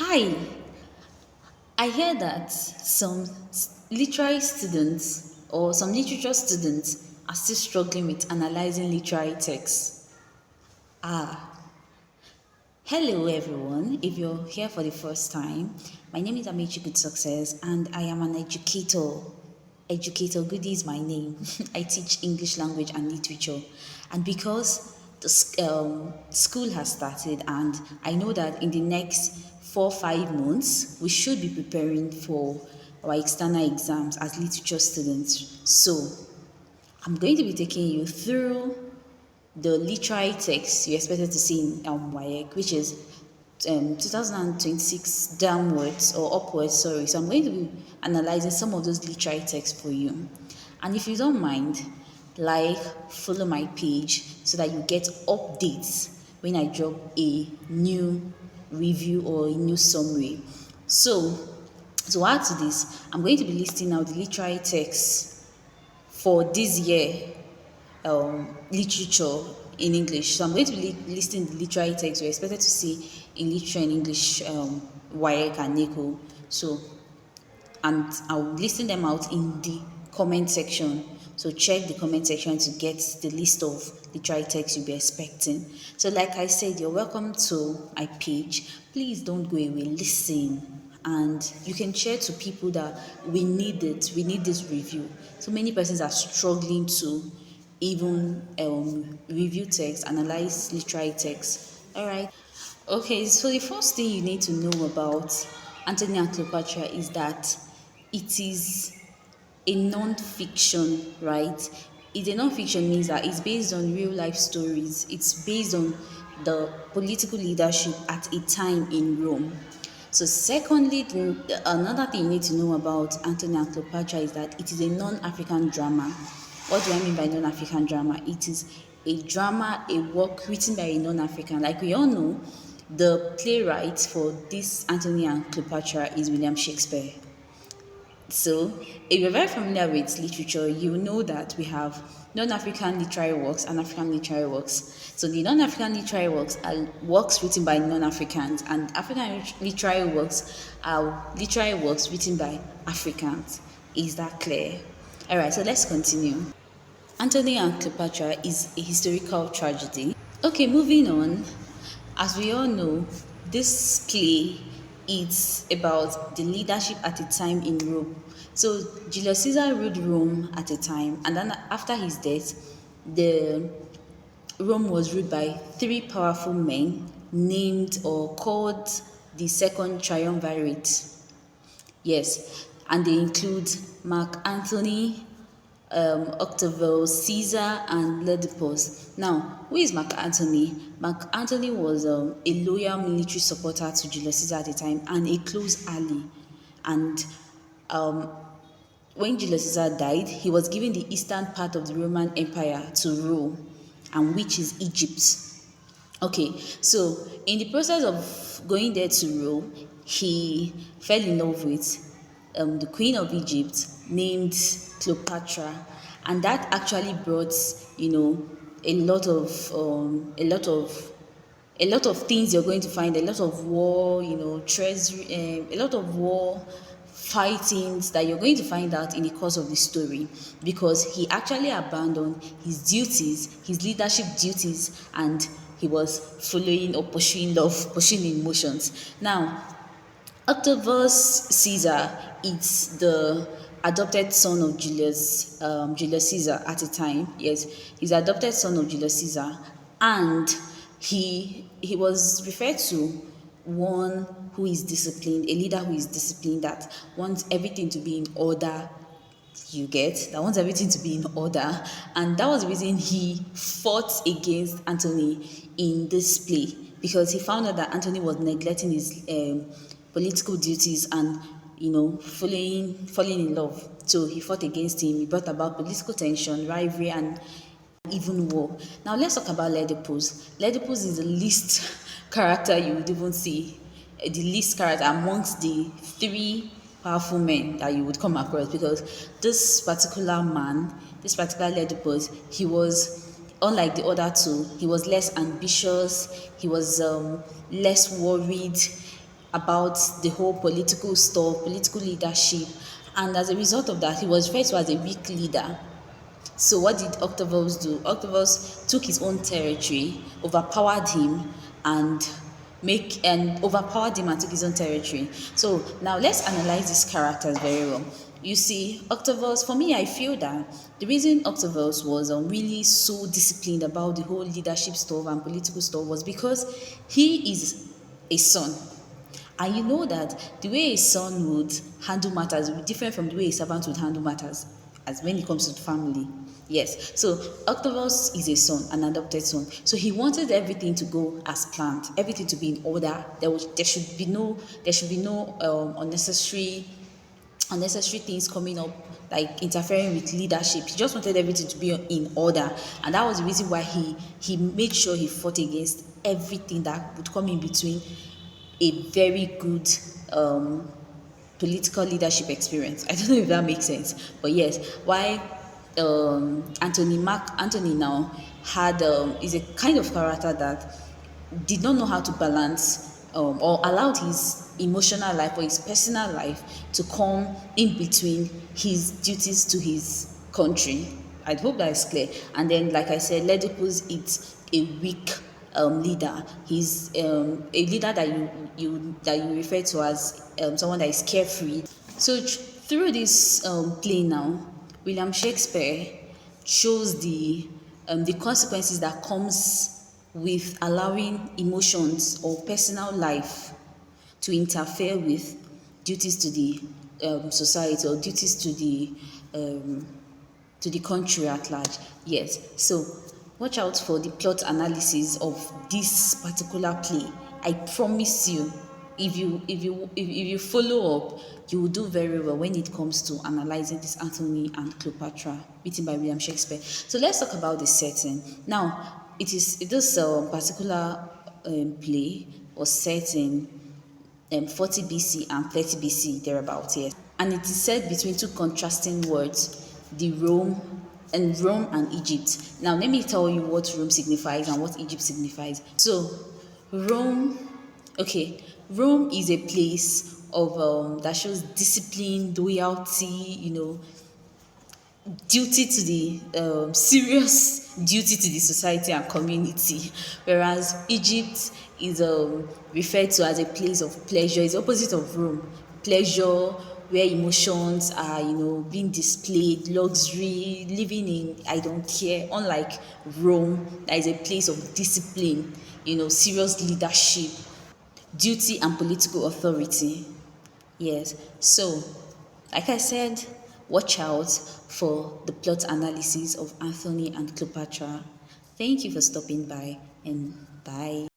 Hi, I hear that literary students or some literature students are still struggling with analyzing literary texts. Ah, hello everyone. If you're here for the first time, my name is Amichi Good Success and I am an educator. Educator Goody is my name. I teach English language and literature. And because the school has started, and I know that in the next 4 5 months, we should be preparing for our external exams as literature students. So, I'm going to be taking you through the literary text you expected to see in WAEC, which is 2026 downwards or upwards, sorry. So I'm going to be analyzing some of those literary texts for you. And if you don't mind, follow my page so that you get updates when I drop a new review or a new summary. So, to add to this, I'm going to be listing out the literary texts for this year literature in English. So I'm going to be listing the literary texts we're expected to see in literature in English, WAEC and NECO. So, and I'll listen them out in the comment section. So check the comment section to get the list of literary texts you'll be expecting. So like I said, you're welcome to my page. Please don't go away, listen. And you can share to people that we need it, we need this review. So many persons are struggling to even review text, analyze literary text. All right. Okay, so the first thing you need to know about Antony and Cleopatra is that it is a non-fiction, right? It's a non-fiction means that it's based on real life stories. It's based on the political leadership at a time in Rome. So, secondly, another thing you need to know about Antony and Cleopatra is that it is a non-African drama. What do I mean by non-African drama? It is a drama, a work written by a non-African. Like we all know, the playwright for this Antony and Cleopatra is William Shakespeare. So, if you're very familiar with literature, you know that we have non-African literary works and African literary works. So, the non-African literary works are works written by non-Africans, and African literary works are literary works written by Africans. Is that clear? All right, so let's continue. Antony and Cleopatra is a historical tragedy. Okay, moving on. As we all know, this play is about the leadership at a time in Rome. So Julius Caesar ruled Rome at a time, and then after his death, the Rome was ruled by three powerful men named or called the Second Triumvirate. Yes, and they include Mark Antony, Octavius Caesar, and Oedipus. Now, who is Mark Antony? Mark Antony was a loyal military supporter to Julius Caesar at the time and a close ally. And when Julius Caesar died, he was given the eastern part of the Roman Empire to rule, and which is Egypt. Okay, so in the process of going there to rule, he fell in love with the queen of Egypt named Cleopatra, and that actually brought a lot of a lot of things you're going to find, a lot of war, treasury, a lot of war fightings that you're going to find out in the course of the story, because he actually abandoned his duties, his leadership duties, and he was following or pursuing love, pursuing emotions. Now, Octavius Caesar is the adopted son of Julius Caesar at the time. Yes, he's the adopted son of Julius Caesar, and he was referred to one who is disciplined, a leader who is disciplined, that wants everything to be in order. You get that, wants everything to be in order, and that was the reason he fought against Antony in this play, because he found out that Antony was neglecting his political duties and falling in love. So he fought against him. He brought about political tension, rivalry, and even war. Now let's talk about Oedipus. Oedipus is the least character you would even see, the least character amongst the three powerful men that you would come across, because this particular man, this particular Oedipus, he was unlike the other two. He was less ambitious. He was less worried. about the whole political stuff, political leadership, and as a result of that, he was referred to as a weak leader. So what did Octavius do? Octavius took his own territory, overpowered him, and overpowered him and took his own territory. So now let's analyze these characters very well. You see, Octavius, for me, I feel that the reason Octavius was really so disciplined about the whole leadership stuff and political stuff was because he is a son. And you know that the way a son would handle matters will be different from the way a servant would handle matters as when it comes to the family. Yes. So Octavius is a son, an adopted son. So he wanted everything to go as planned, everything to be in order. There should be no unnecessary things coming up like interfering with leadership. He just wanted everything to be in order, and that was the reason why he made sure he fought against everything that would come in between a very good political leadership experience. I don't know if that makes sense, but yes, why Anthony now had is a kind of character that did not know how to balance or allowed his emotional life or his personal life to come in between his duties to his country. I hope that is clear. And then, like I said, Oedipus is a weak leader. He's a leader that you refer to as someone that is carefree. So through this play now, William Shakespeare shows the consequences that comes with allowing emotions or personal life to interfere with duties to the society or duties to the country at large. Yes. So watch out for the plot analysis of this particular play. I promise you, if you follow up, you will do very well when it comes to analyzing this Antony and Cleopatra written by William Shakespeare. So let's talk about the setting. Now, this particular play was set in 40 BC and 30 BC, thereabouts, yes. And it is set between two contrasting words, Rome and Egypt. Now, let me tell you what Rome signifies and what Egypt signifies. So, Rome, okay, Rome is a place of that shows discipline, loyalty, duty to the serious duty to the society and community, whereas Egypt is referred to as a place of pleasure. It's the opposite of Rome. Pleasure, where emotions are being displayed, luxury, living in I don't care. Unlike Rome, that is a place of discipline, serious leadership, duty and political authority. Yes. So, like I said, watch out for the plot analysis of Anthony and Cleopatra. Thank you for stopping by, and bye.